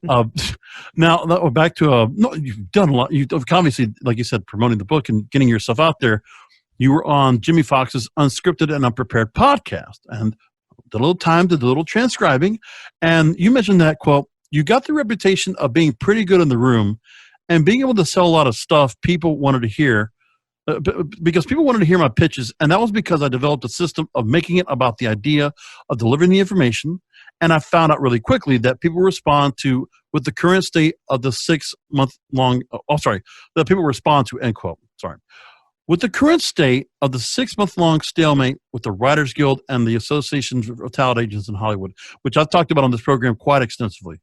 A: Now back to no, you've done a lot. You've obviously, like you said, promoting the book and getting yourself out there. You were on Jimmy Fox's Unscripted and Unprepared podcast, and the little time did the little transcribing, and you mentioned that quote. You got the reputation of being pretty good in the room and being able to sell a lot of stuff people wanted to hear because people wanted to hear my pitches. And that was because I developed a system of making it about the idea of delivering the information. And I found out really quickly that people respond to with the current state of the 6 month long, that people respond to, end quote. Sorry. With the current state of the 6 month long stalemate with the Writers Guild and the Association of Talent Agents in Hollywood, which I've talked about on this program quite extensively,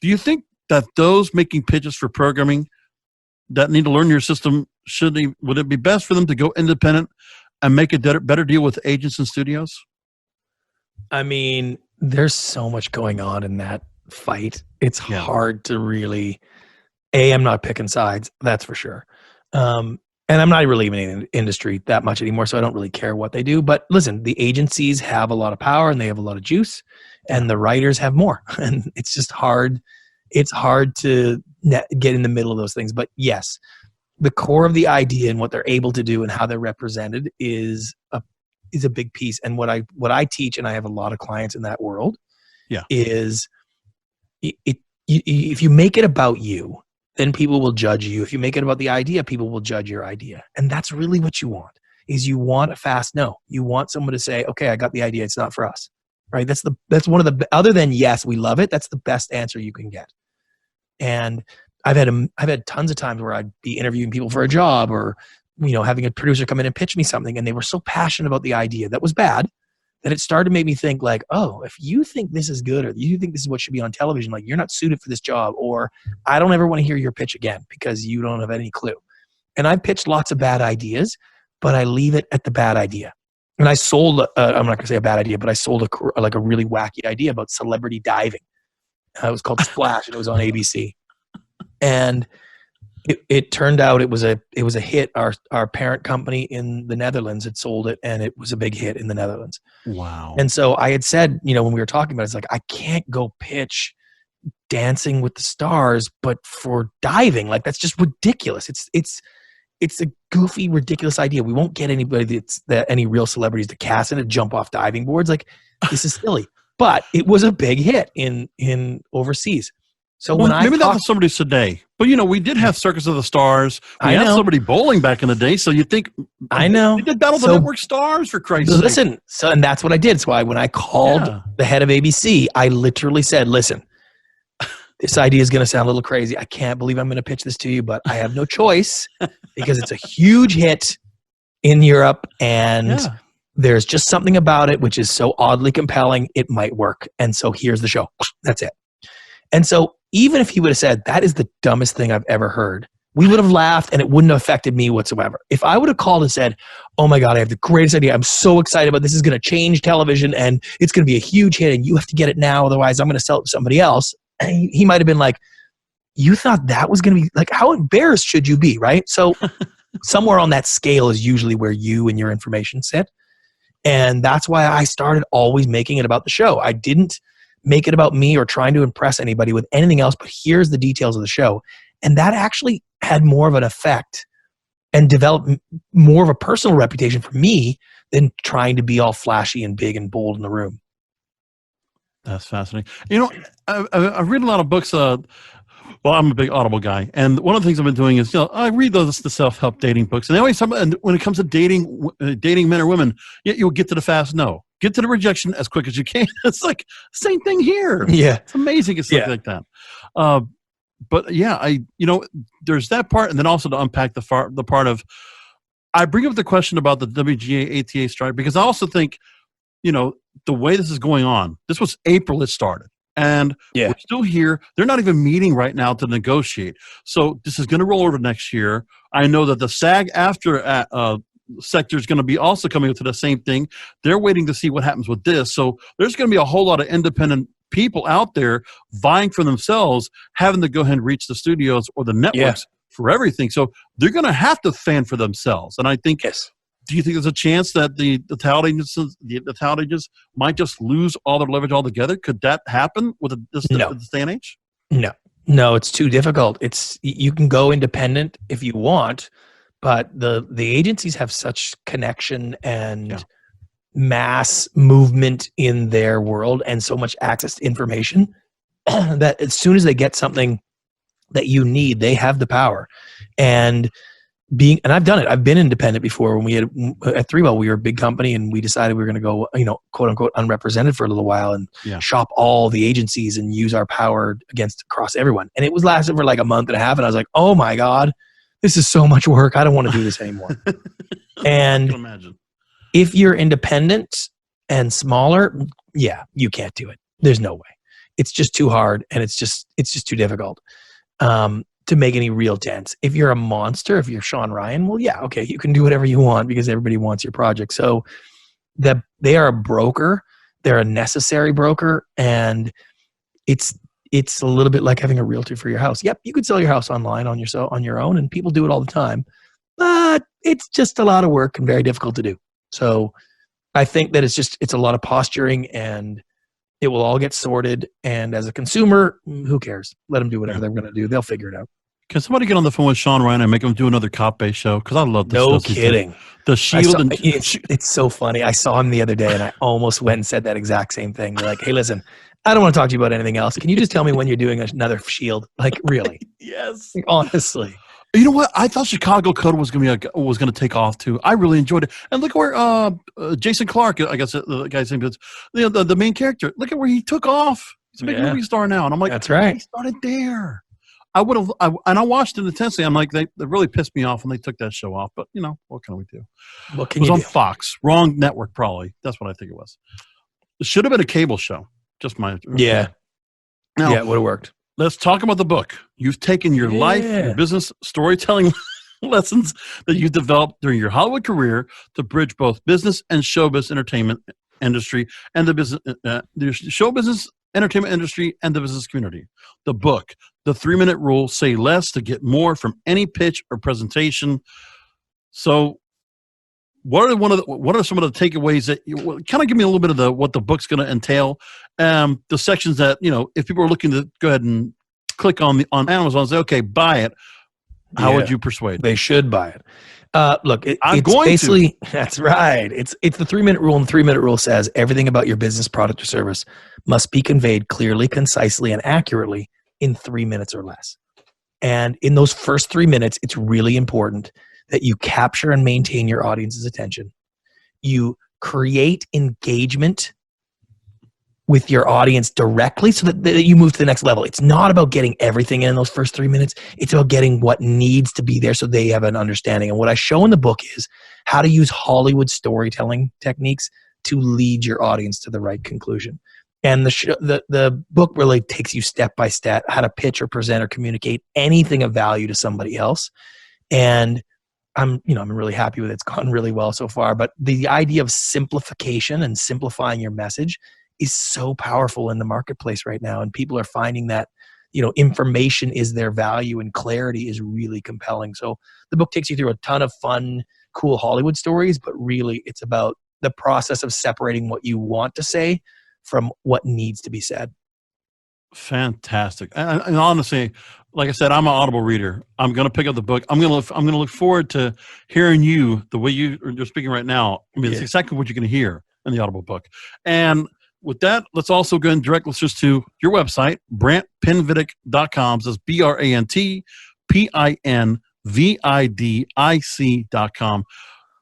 A: do you think that those making pitches for programming that need to learn your system, would it be best for them to go independent and make a better deal with agents and studios?
B: I mean, there's so much going on in that fight. It's hard to really, I'm not picking sides, that's for sure. And I'm not really even in the industry that much anymore, so I don't really care what they do. But listen, the agencies have a lot of power and they have a lot of juice, and the writers have more. And it's just hard. It's hard to get in the middle of those things. But yes, the core of the idea and what they're able to do and how they're represented is a big piece. And what I teach, and I have a lot of clients in that world, is if you make it about you, then people will judge you. If you make it about the idea, people will judge your idea. And that's really what you want, is you want a fast no. You want someone to say, okay, I got the idea. It's not for us, right? That's one of the, other than yes, we love it. That's the best answer you can get. And I've had tons of times where I'd be interviewing people for a job or, having a producer come in and pitch me something. And they were so passionate about the idea that was bad that it started to make me think like, oh, if you think this is good or you think this is what should be on television, like you're not suited for this job, or I don't ever want to hear your pitch again because you don't have any clue. And I pitched lots of bad ideas, but I leave it at the bad idea. And I sold, I'm not going to say a bad idea, but I sold a really wacky idea about celebrity diving. It was called Splash and it was on ABC. And it turned out it was a hit. Our parent company in the Netherlands had sold it, and it was a big hit in the Netherlands.
A: Wow.
B: And so I had said, when we were talking about it, it's like, I can't go pitch Dancing with the Stars, but for diving, like that's just ridiculous. It's a goofy, ridiculous idea. We won't get anybody any real celebrities to cast in to jump off diving boards. Like this is silly, but it was a big hit in overseas. So
A: maybe not for somebody today, but we did have Circus of the Stars. We had somebody bowling back in the day. So you think
B: I know
A: we did Battle of the Network Stars for Christ's sake.
B: Listen, and that's what I did. So when I called the head of ABC, I literally said, "Listen, this idea is going to sound a little crazy. I can't believe I'm going to pitch this to you, but I have no choice because it's a huge hit in Europe, and there's just something about it which is so oddly compelling. It might work, and so here's the show. That's it." And so even if he would have said, that is the dumbest thing I've ever heard, we would have laughed and it wouldn't have affected me whatsoever. If I would have called and said, oh my God, I have the greatest idea. I'm so excited about this. Is going to change television and it's going to be a huge hit and you have to get it now. Otherwise I'm going to sell it to somebody else. And he might've been like, you thought that was going to be like, how embarrassed should you be? Right. So somewhere on that scale is usually where you and your information sit. And that's why I started always making it about the show. I didn't make it about me or trying to impress anybody with anything else, but here's the details of the show. And that actually had more of an effect and developed more of a personal reputation for me than trying to be all flashy and big and bold in the room.
A: That's fascinating. I read a lot of books. Well, I'm a big Audible guy, and one of the things I've been doing is, I read the self-help dating books, and they always and when it comes to dating men or women, you'll get to the fast no, get to the rejection as quick as you can. It's like same thing here.
B: Yeah.
A: It's amazing. It's something like that. But yeah, there's that part, and then also to unpack the part of, I bring up the question about the WGA ATA strike because I also think, the way this is going on. This was April it started. And we're still here. They're not even meeting right now to negotiate. So this is going to roll over next year. I know that the SAG after sector is going to be also coming up to the same thing. They're waiting to see what happens with this. So there's going to be a whole lot of independent people out there vying for themselves, having to go ahead and reach the studios or the networks for everything. So they're going to have to fend for themselves. And I think do you think there's a chance that the talent agents might just lose all their leverage altogether? Could that happen with this day and age?
B: No, it's too difficult. You can go independent if you want, but the agencies have such connection and mass movement in their world and so much access to information that as soon as they get something that you need, they have the power. And I've done it. I've been independent before. When we had at 3Well, we were a big company, and we decided we were going to go, quote unquote, unrepresented for a little while and shop all the agencies and use our power across everyone. And it was lasted for like a month and a half, and I was like, oh my God, this is so much work. I don't want to do this anymore. And
A: imagine.
B: If you're independent and smaller, you can't do it. There's no way. It's just too hard, and it's just too difficult. To make any real dents. If you're a monster, if you're Sean Ryan, well, okay, you can do whatever you want because everybody wants your project. So they are a broker. They're a necessary broker, and it's a little bit like having a realtor for your house. Yep, you could sell your house online on your own, and people do it all the time, but it's just a lot of work and very difficult to do. So I think that it's a lot of posturing, and it will all get sorted. And as a consumer, who cares? Let them do whatever they're going to do. They'll figure it out.
A: Can somebody get on the phone with Sean Ryan and make him do another cop-based show? Because I love this.
B: No kidding.
A: The Shield.
B: It's so funny. I saw him the other day, and I almost went and said that exact same thing. They're like, hey, listen, I don't want to talk to you about anything else. Can you just tell me when you're doing another Shield? Like, really?
A: Yes.
B: Honestly.
A: You know what? I thought Chicago Code was going to take off too. I really enjoyed it. And look where Jason Clarke, I guess the guy's name is, the main character. Look at where he took off. He's a big movie star now. And I'm like,
B: that's right.
A: He started there. I would have, and I watched it intensely. I'm like, they really pissed me off when they took that show off. But what can we do?
B: What can
A: it was
B: you
A: on
B: do?
A: Fox, wrong network probably. That's what I think it was. It should have been a cable show. Just my
B: yeah.
A: Now,
B: it would have worked.
A: Let's talk about the book. You've taken your life, your business, storytelling lessons that you developed during your Hollywood career to bridge both business and showbiz entertainment industry and the show business entertainment industry and the business community. The book, The 3-Minute Rule, Say Less to Get More from Any Pitch or Presentation. So what are some of the takeaways that kind of give me a little bit of what the book's going to entail? The sections that, if people are looking to go ahead and click on Amazon and say, okay, buy it. How would you persuade?
B: They should buy it. Look,
A: I'm
B: it's
A: going
B: basically,
A: to.
B: That's right. It's the 3-minute rule, and the 3-minute rule says everything about your business, product, or service must be conveyed clearly, concisely, and accurately in 3 minutes or less. And in those first 3 minutes, it's really important that you capture and maintain your audience's attention. You create engagement with your audience directly so that you move to the next level. It's not about getting everything in those first 3 minutes. It's about getting what needs to be there so they have an understanding. And what I show in the book is how to use Hollywood storytelling techniques to lead your audience to the right conclusion. And the book really takes you step by step how to pitch or present or communicate anything of value to somebody else. And I'm really happy with it. It's gone really well so far. But the idea of simplification and simplifying your message is so powerful in the marketplace right now. And people are finding that, information is their value and clarity is really compelling. So the book takes you through a ton of fun, cool Hollywood stories, but really it's about the process of separating what you want to say from what needs to be said.
A: Fantastic. And honestly, like I said, I'm an Audible reader. I'm going to pick up the book. I'm going to look forward to hearing you the way you're speaking right now. I mean, it's exactly what you're going to hear in the Audible book. And with that, let's also go and direct listeners to your website, BrantPinvidic.com. That's BrantPinvidic.com.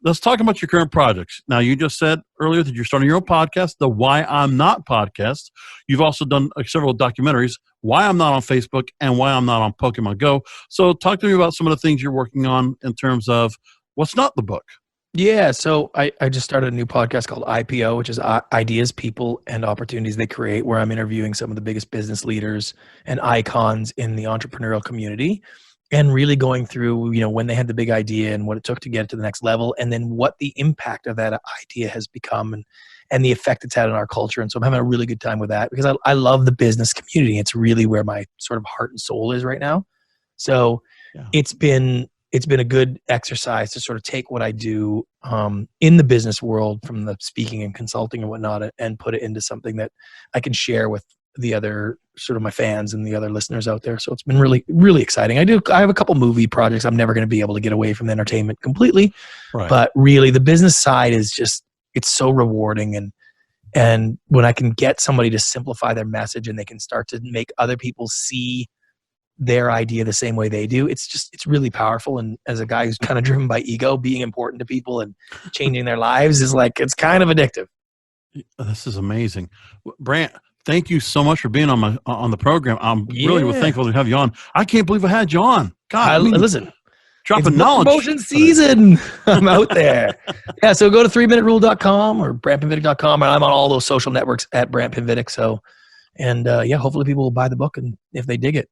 A: Let's talk about your current projects. Now, you just said earlier that you're starting your own podcast, the Why I'm Not podcast. You've also done several documentaries, Why I'm Not on Facebook and Why I'm Not on Pokemon Go. So talk to me about some of the things you're working on in terms of what's not the book.
B: Yeah, so I just started a new podcast called IPO, which is Ideas, People, and Opportunities They Create, where I'm interviewing some of the biggest business leaders and icons in the entrepreneurial community, and really going through, when they had the big idea and what it took to get it to the next level, and then what the impact of that idea has become and the effect it's had on our culture. And so I'm having a really good time with that because I love the business community. It's really where my sort of heart and soul is right now. So it's been a good exercise to sort of take what I do in the business world from the speaking and consulting and whatnot and put it into something that I can share with the other sort of my fans and the other listeners out there. So it's been really, really exciting. I have a couple movie projects. I'm never going to be able to get away from the entertainment completely, but really the business side is just, it's so rewarding. And when I can get somebody to simplify their message and they can start to make other people see their idea the same way they do, it's really powerful. And as a guy who's kind of driven by ego, being important to people and changing their lives is it's kind of addictive.
A: This is amazing. Brant, thank you so much for being on the program. I'm really thankful to have you on. I can't believe I had you on. God,
B: listen,
A: dropping knowledge.
B: Promotion season. I'm out there. Yeah, so go to 3minuterule.com or BrantPinvidic.com, and I'm on all those social networks at Brant Pinvidic. So, and hopefully people will buy the book, and if they dig it,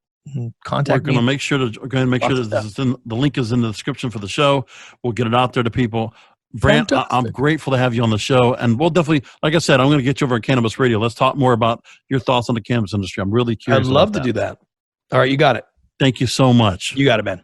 B: contact me.
A: We're going to make sure that the link is in the description for the show. We'll get it out there to people. Brant, I'm grateful to have you on the show, and we'll definitely, like I said, I'm going to get you over at Cannabis Radio. Let's talk more about your thoughts on the cannabis industry. I'm really curious.
B: I'd love to do that. All right, you got it.
A: Thank you so much.
B: You got it, man.